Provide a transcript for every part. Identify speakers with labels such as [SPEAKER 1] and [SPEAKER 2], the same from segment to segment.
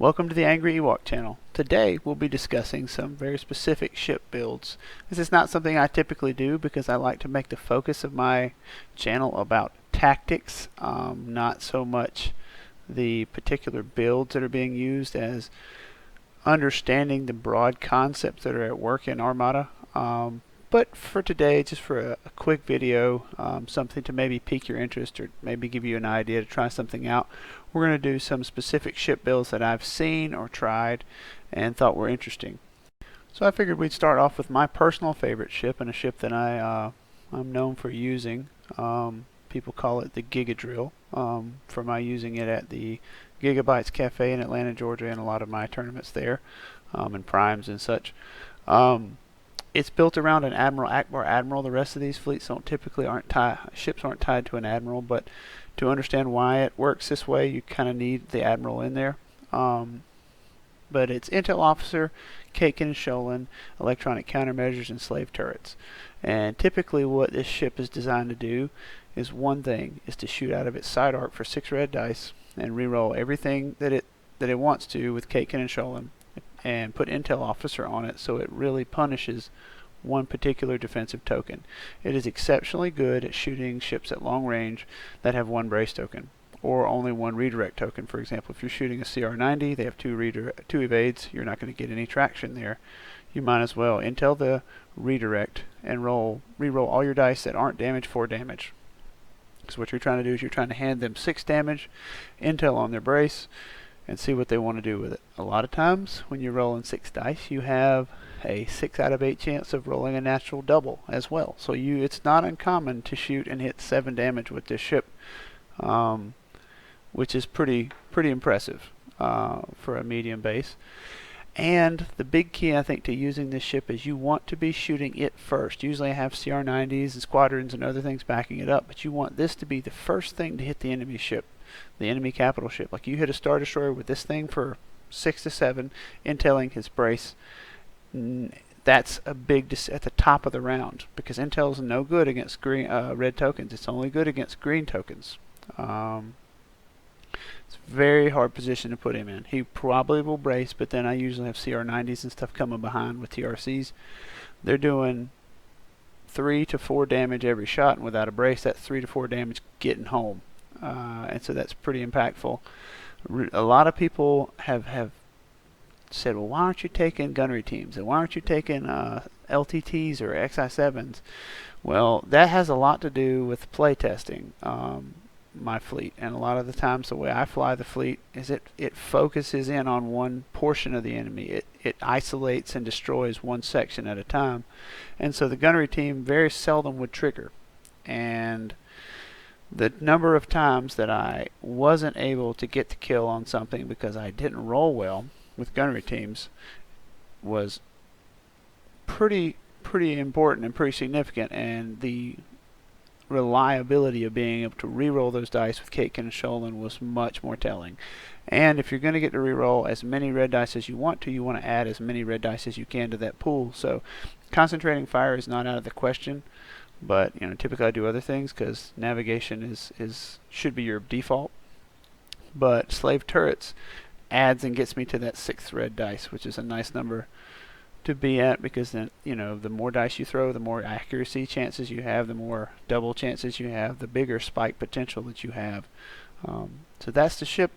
[SPEAKER 1] Welcome to the Angry Ewok channel. Today we'll be discussing some very specific ship builds. This is not something I typically do because I like to make the focus of my channel about tactics, not so much the particular builds that are being used as understanding the broad concepts that are at work in Armada. But for today, just for a quick video, something to maybe pique your interest or maybe give you an idea to try something out, we're going to do some specific ship builds that I've seen or tried and thought were interesting. So I figured we'd start off with my personal favorite ship, and a ship that I'm known for using. People call it the Giga Drill, for my using it at the Gigabytes Cafe in Atlanta, Georgia, and a lot of my tournaments there, and primes and such. It's built around an Admiral Akbar Admiral. The rest of these fleets ships aren't tied to an Admiral, but to understand why it works this way, you kind of need the Admiral in there. But it's Intel Officer, Kakin and Sholin, electronic countermeasures, and slave turrets. And typically what this ship is designed to do is one thing, is to shoot out of its side arc for 6 red dice and reroll everything that it wants to with Kakin and Sholin, and put Intel Officer on it so it really punishes one particular defensive token. It is exceptionally good at shooting ships at long range that have one brace token or only one redirect token. For example, if you're shooting a CR-90, they have two evades, you're not going to get any traction there. You might as well Intel the redirect and reroll all your dice that aren't damage for damage. Because what you're trying to do is you're trying to hand them 6 damage, Intel on their brace, and see what they want to do with it. A lot of times when you're rolling 6 dice, you have a 6 out of 8 chance of rolling a natural double as well. So it's not uncommon to shoot and hit 7 damage with this ship, which is pretty impressive for a medium base. And the big key, I think, to using this ship is you want to be shooting it first. Usually I have CR-90s and squadrons and other things backing it up, but you want this to be the first thing to hit the enemy ship, the enemy capital ship. Like you hit a Star Destroyer with this thing for 6 to 7, intelling his brace. That's a big at the top of the round, because Intel's no good against red tokens. It's only good against green tokens. It's a very hard position to put him in. He probably will brace, but then I usually have CR-90s and stuff coming behind with TRCs. They're doing 3 to 4 damage every shot, and without a brace, that's 3 to 4 damage getting home. And so that's pretty impactful. A lot of people have said, well, why aren't you taking gunnery teams? And why aren't you taking LTTs or XI7s? Well, that has a lot to do with play testing my fleet. And a lot of the times the way I fly the fleet is it focuses in on one portion of the enemy. It isolates and destroys one section at a time. And so the gunnery team very seldom would trigger. And the number of times that I wasn't able to get the kill on something because I didn't roll well with gunnery teams was pretty important and pretty significant, and the reliability of being able to reroll those dice with Kakin and Sholin was much more telling. And if you're going to get to reroll as many red dice as you want to add as many red dice as you can to that pool. So concentrating fire is not out of the question. But typically I do other things because navigation should be your default. But slave turrets adds and gets me to that 6th red dice, which is a nice number to be at, because then the more dice you throw, the more accuracy chances you have, the more double chances you have, the bigger spike potential that you have. So that's the ship.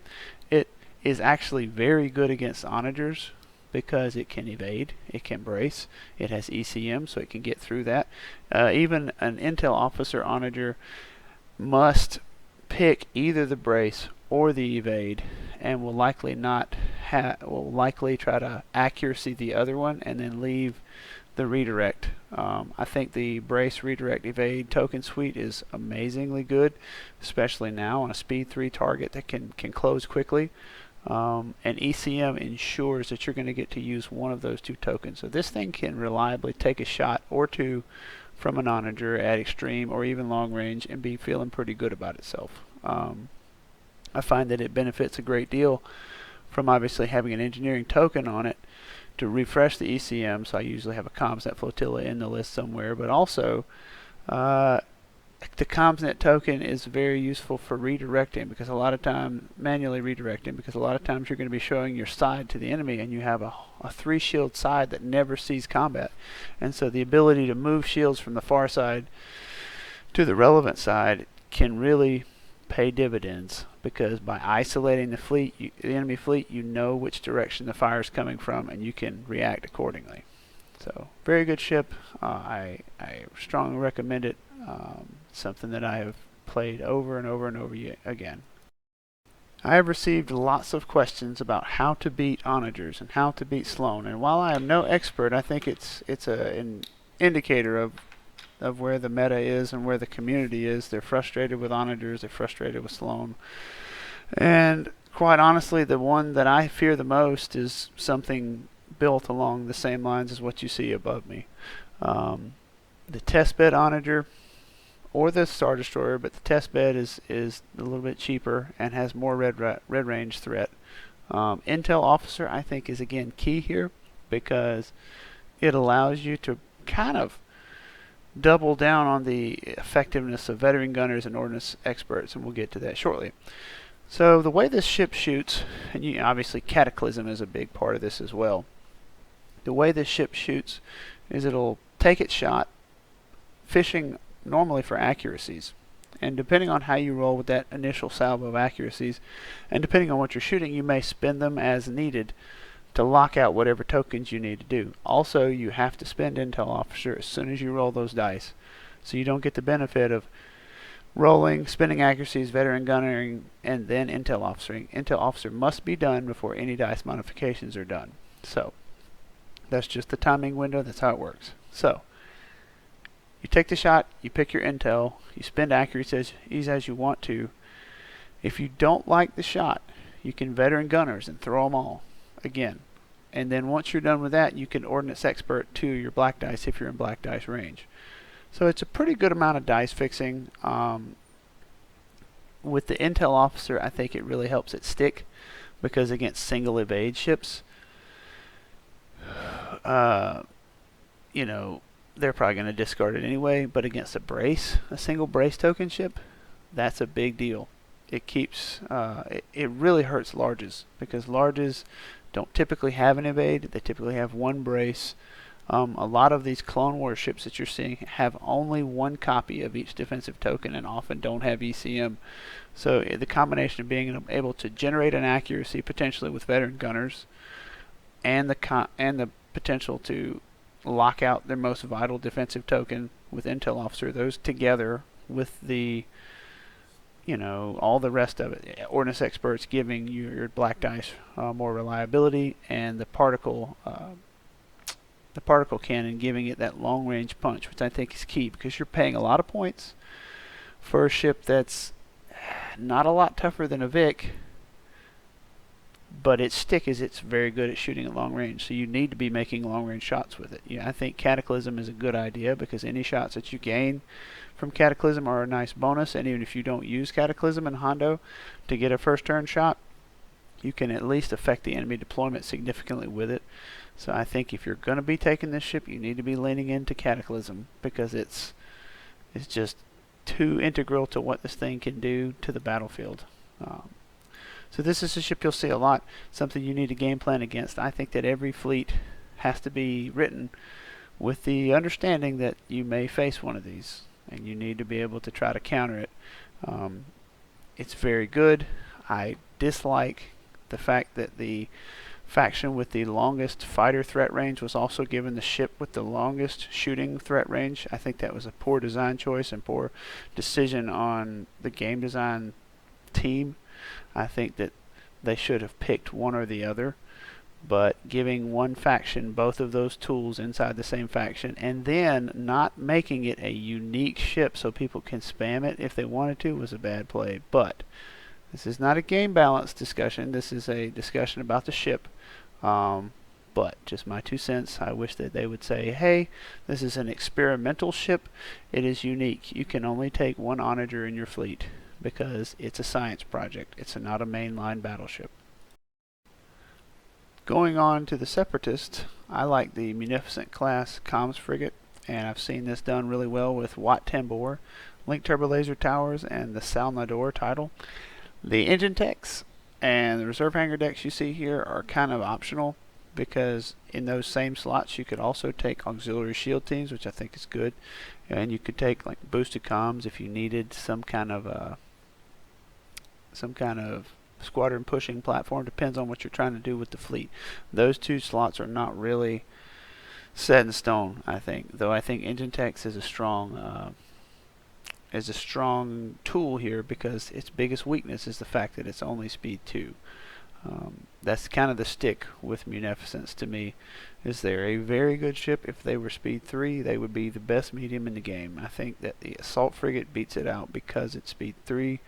[SPEAKER 1] It is actually very good against onagers, because it can evade, it can brace, it has ECM, so it can get through that. Even an Intel Officer onager must pick either the brace or the evade, and will likely try to accuracy the other one and then leave the redirect. I think the brace, redirect, evade token suite is amazingly good, especially now on a speed 3 target that can close quickly. And ECM ensures that you're going to get to use one of those 2 tokens. So this thing can reliably take a shot or 2 from an onager at extreme or even long range and be feeling pretty good about itself. I find that it benefits a great deal from obviously having an engineering token on it to refresh the ECM. So I usually have a ComSat flotilla in the list somewhere, but also the CommsNet token is very useful for redirecting, because a lot of time manually redirecting, because a lot of times you're going to be showing your side to the enemy and you have a 3 shield side that never sees combat, and so the ability to move shields from the far side to the relevant side can really pay dividends, because by isolating the enemy fleet, you know which direction the fire is coming from and you can react accordingly. So very good ship. I strongly recommend it. Something that I have played over and over and over again. I have received lots of questions about how to beat onagers and how to beat Sloan, and while I am no expert, I think it's an indicator of where the meta is and where the community is. They're frustrated with onagers, they're frustrated with Sloan, and quite honestly, the one that I fear the most is something built along the same lines as what you see above me. The testbed onager, or the Star Destroyer, but the testbed is a little bit cheaper and has more red range threat. Intel Officer, I think, is again key here, because it allows you to kind of double down on the effectiveness of veteran gunners and ordnance experts, and we'll get to that shortly. So the way this ship shoots, and obviously Cataclysm is a big part of this as well. The way this ship shoots is it'll take its shot, fishing normally for accuracies, and depending on how you roll with that initial salvo of accuracies, and depending on what you're shooting, you may spend them as needed to lock out whatever tokens you need to do. Also, you have to spend Intel Officer as soon as you roll those dice, so you don't get the benefit of rolling, spending accuracies, veteran gunnering, and then Intel Officering. Intel Officer must be done before any dice modifications are done. So that's just the timing window. That's how it works. So you take the shot, you pick your intel, you spend accuracies as you want to. If you don't like the shot, you can veteran gunners and throw them all again. And then once you're done with that, you can ordnance expert to your black dice if you're in black dice range. So it's a pretty good amount of dice fixing. With the Intel Officer, I think it really helps it stick, because against single evade ships, you know, they're probably going to discard it anyway, but against a single brace token ship, that's a big deal. It keeps, it really hurts larges, because larges don't typically have an evade. They typically have one brace. A lot of these Clone Wars ships that you're seeing have only one copy of each defensive token and often don't have ECM. So the combination of being able to generate an accuracy potentially with veteran gunners, and the potential to lock out their most vital defensive token with Intel Officer, those together with the, all the rest of it, ordnance experts giving your black dice more reliability, and the particle cannon giving it that long range punch, which I think is key, because you're paying a lot of points for a ship that's not a lot tougher than a Vic, but its stick is it's very good at shooting at long range, so you need to be making long range shots with it. I think Cataclysm is a good idea, because any shots that you gain from Cataclysm are a nice bonus, and even if you don't use Cataclysm in Hondo to get a first turn shot, you can at least affect the enemy deployment significantly with it. So I think if you're going to be taking this ship, you need to be leaning into Cataclysm, because it's just too integral to what this thing can do to the battlefield. So this is a ship you'll see a lot, something you need to game plan against. I think that every fleet has to be written with the understanding that you may face one of these, and you need to be able to try to counter it. It's very good. I dislike the fact that the faction with the longest fighter threat range was also given the ship with the longest shooting threat range. I think that was a poor design choice and poor decision on the game design team. I think that they should have picked one or the other, but giving one faction both of those tools inside the same faction, and then not making it a unique ship so people can spam it if they wanted to, was a bad play. But this is not a game balance discussion. This is a discussion about the ship. But just my 2 cents. I wish that they would say, hey, this is an experimental ship. It is unique. You can only take one onager in your fleet, because it's a science project. It's not a mainline battleship. Going on to the Separatists, I like the Munificent class comms frigate, and I've seen this done really well with Wat Tambor. Link Turbo Laser Towers and the Salnador title. The engine techs and the reserve hanger decks you see here are kind of optional, because in those same slots you could also take auxiliary shield teams, which I think is good, and you could take like boosted comms if you needed some kind of squadron pushing platform. Depends on what you're trying to do with the fleet. Those two slots are not really set in stone, I think, though I think engine techs is a strong tool here, because its biggest weakness is the fact that it's only speed 2. That's kind of the stick with Munificence to me. Is they're a very good ship. If they were speed 3, they would be the best medium in the game. I think that the assault frigate beats it out because it's speed 3.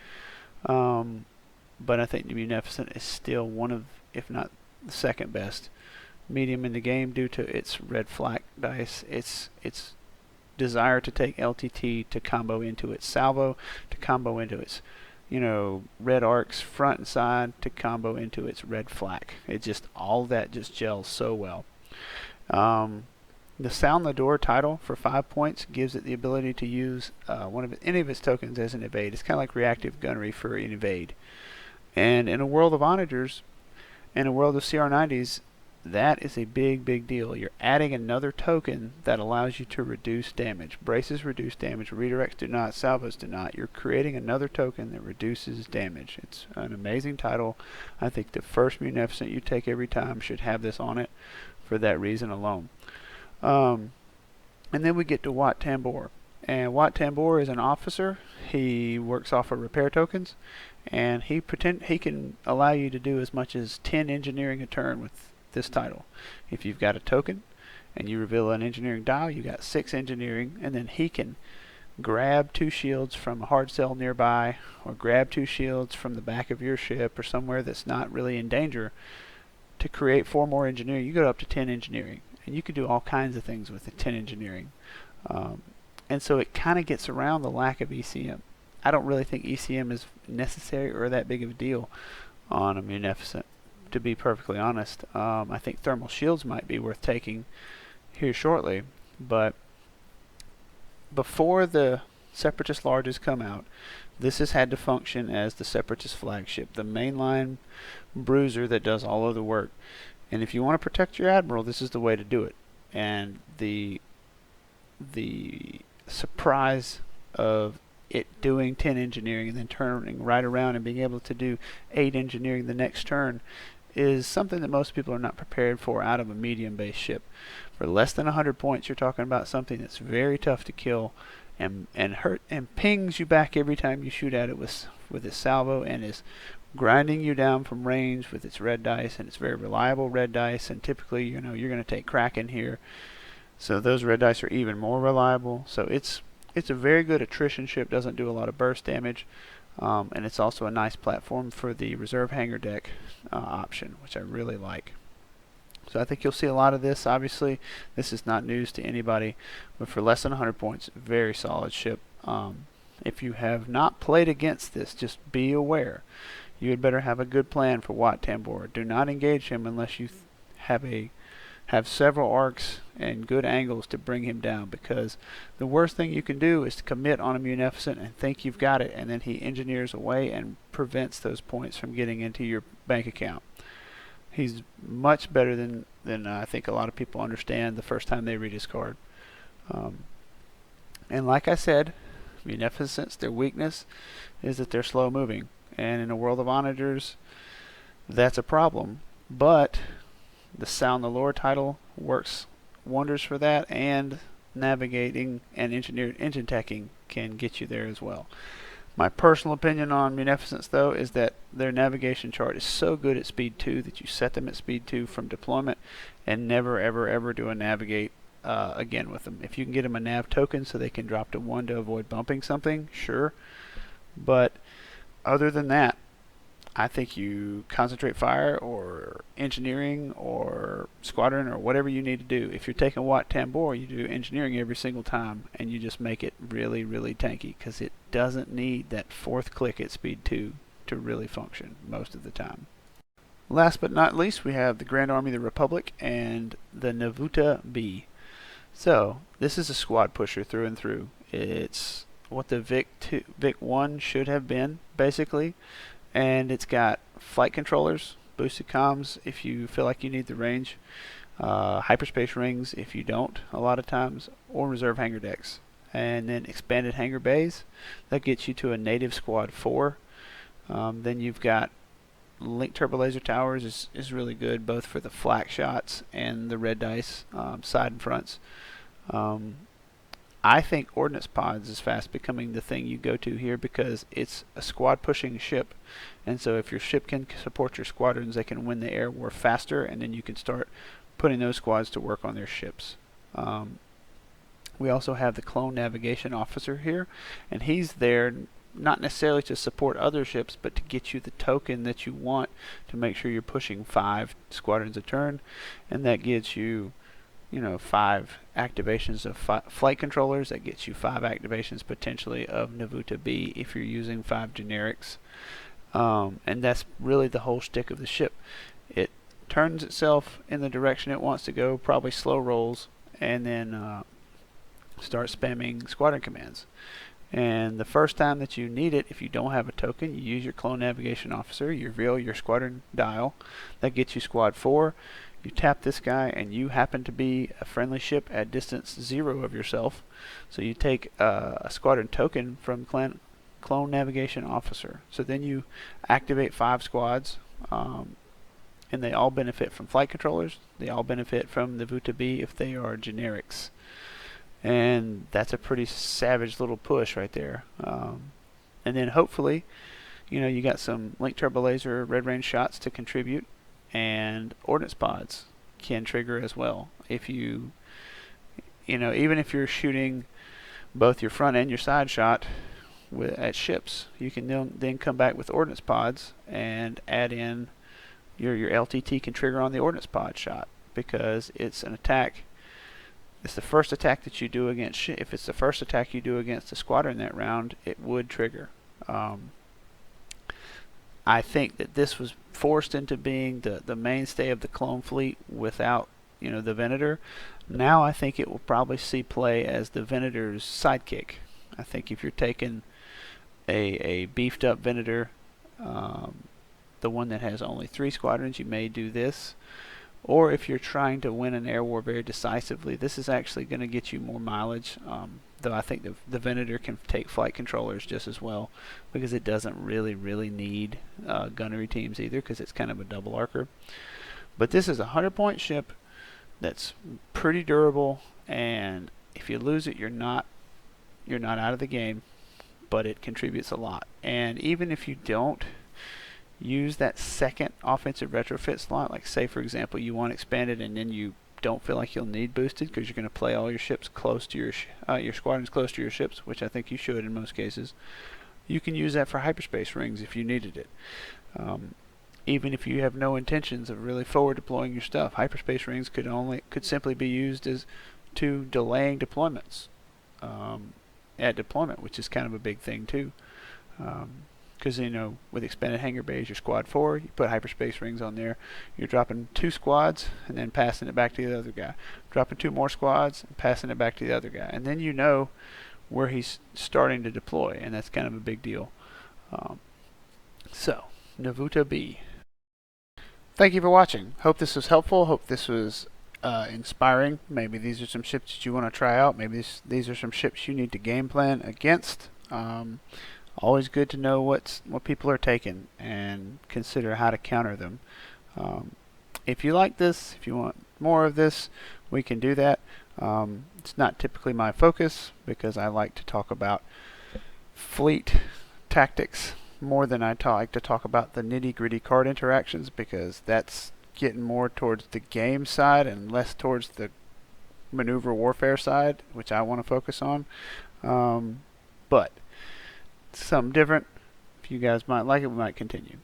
[SPEAKER 1] But I think the Munificent is still one of, if not the second best medium in the game, due to its red flak dice, its desire to take LTT to combo into its salvo, to combo into its red arcs front and side, to combo into its red flak. It just, all that just gels so well. The Salnador title for 5 points gives it the ability to use any of its tokens as an evade. It's kind of like reactive gunnery for an evade. And in a world of onagers, in a world of CR90s, that is a big deal. You're adding another token that allows you to reduce damage. Braces reduce damage, redirects do not, salvos do not. You're creating another token that reduces damage. It's an amazing title. I think the first Munificent you take every time should have this on it for that reason alone. And then we get to Wat Tambor. And Wat Tambor is an officer. He works off of repair tokens, and he can allow you to do as much as 10 engineering a turn with this title. If you've got a token and you reveal an engineering dial, you got 6 engineering, and then he can grab 2 shields from a hard cell nearby, or grab 2 shields from the back of your ship or somewhere that's not really in danger, to create 4 more engineering. You go up to 10 engineering, and you can do all kinds of things with the 10 engineering. And so it kind of gets around the lack of ECM. I don't really think ECM is necessary or that big of a deal on a Munificent, to be perfectly honest. I think thermal shields might be worth taking here shortly, but before the Separatist larges come out, this has had to function as the Separatist flagship, the mainline bruiser that does all of the work. And if you want to protect your admiral, this is the way to do it. And the surprise of it doing 10 engineering and then turning right around and being able to do 8 engineering the next turn is something that most people are not prepared for out of a medium-based ship. For less than 100 points, you're talking about something that's very tough to kill and hurt and pings you back every time you shoot at it with its salvo, and is grinding you down from range with its red dice, and it's very reliable red dice. And typically, you're going to take Kraken here, so those red dice are even more reliable. So it's a very good attrition ship. Doesn't do a lot of burst damage. And it's also a nice platform for the reserve hanger deck option, which I really like. So I think you'll see a lot of this. Obviously, this is not news to anybody, but for less than 100 points, very solid ship. If you have not played against this, just be aware. You had better have a good plan for Wat Tambor. Do not engage him unless you have several arcs and good angles to bring him down, because the worst thing you can do is to commit on a Munificent and think you've got it, and then he engineers away and prevents those points from getting into your bank account. He's much better than I think a lot of people understand the first time they read his card. And like I said, Munificence, their weakness is that they're slow moving, and in a world of onagers, that's a problem. But the Sound the Lore title works wonders for that, and navigating and engine teching can get you there as well. My personal opinion on Munificence, though, is that their navigation chart is so good at speed 2 that you set them at speed 2 from deployment and never ever do a navigate again with them. If you can get them a nav token so they can drop to 1 to avoid bumping something, sure. But other than that, I think you concentrate fire or engineering or squadron or whatever you need to do. If you're taking Wat Tambor, you do engineering every single time, and you just make it really tanky, because it doesn't need that 4th click at speed 2 to really function most of the time. Last but not least, we have the Grand Army of the Republic and the Navuta B. So this is a squad pusher through and through. It's what the Vic 1 should have been, basically. And it's got flight controllers, boosted comms if you feel like you need the range, hyperspace rings if you don't a lot of times, or reserve hangar decks. And then expanded hangar bays, that gets you to a native squad 4. Then you've got link turbo laser towers is really good both for the flak shots and the red dice side and fronts. I think ordnance pods is fast becoming the thing you go to here because it's a squad pushing ship, and so if your ship can support your squadrons, they can win the air war faster, and then you can start putting those squads to work on their ships. We also have the clone navigation officer here, and he's there not necessarily to support other ships, but to get you the token that you want to make sure you're pushing 5 squadrons a turn, and that gets you, 5 activations of flight controllers. That gets you 5 activations potentially of Navuta B if you're using 5 generics. And that's really the whole shtick of the ship. It turns itself in the direction it wants to go, probably slow rolls, and then start spamming squadron commands. And the first time that you need it, if you don't have a token, you use your clone navigation officer, you reveal your squadron dial. That gets you squad 4. You tap this guy and you happen to be a friendly ship at distance 0 of yourself. So you take a squadron token from clone navigation officer. So then you activate 5 squads, and they all benefit from flight controllers. They all benefit from the Navuta B if they are generics. And that's a pretty savage little push right there. And then hopefully, you got some link turbo laser red range shots to contribute, and ordnance pods can trigger as well. If even if you're shooting both your front and your side shot at ships, you can then come back with ordnance pods and add in your LTT can trigger on the ordnance pod shot, because it's an attack. It's the first attack that you do against if it's the first attack you do against a squadron that round, it would trigger. I think that this was forced into being the mainstay of the clone fleet without the Venator. Now I think it will probably see play as the Venator's sidekick. I think if you're taking a beefed up Venator, the one that has only 3 squadrons, you may do this. Or if you're trying to win an air war very decisively, this is actually going to get you more mileage. Though I think the Venator can take flight controllers just as well, because it doesn't really need gunnery teams either, because it's kind of a double archer. But this is a 100-point ship that's pretty durable, and if you lose it, you're not out of the game, but it contributes a lot. And even if you don't use that second offensive retrofit slot, like say for example you want expanded and then you don't feel like you'll need boosted because you're going to play all your ships close to your squadrons close to your ships, which I think you should in most cases, you can use that for hyperspace rings if you needed it. Even if you have no intentions of really forward deploying your stuff, hyperspace rings could simply be used as to delaying deployments at deployment, which is kind of a big thing too. Because with expanded hangar bays, your squad 4, you put hyperspace rings on there, you're dropping 2 squads and then passing it back to the other guy, dropping 2 more squads and passing it back to the other guy, and then where he's starting to deploy, and that's kind of a big deal. So Navuta B. Thank you for watching. Hope this was helpful. Hope this was inspiring. Maybe these are some ships that you want to try out. Maybe these are some ships you need to game plan against. Always good to know what people are taking and consider how to counter them. If you like this, if you want more of this, we can do that. It's not typically my focus because I like to talk about fleet tactics more than I like to talk about the nitty-gritty card interactions, because that's getting more towards the game side and less towards the maneuver warfare side, which I want to focus on. But something different. If you guys might like it, we might continue.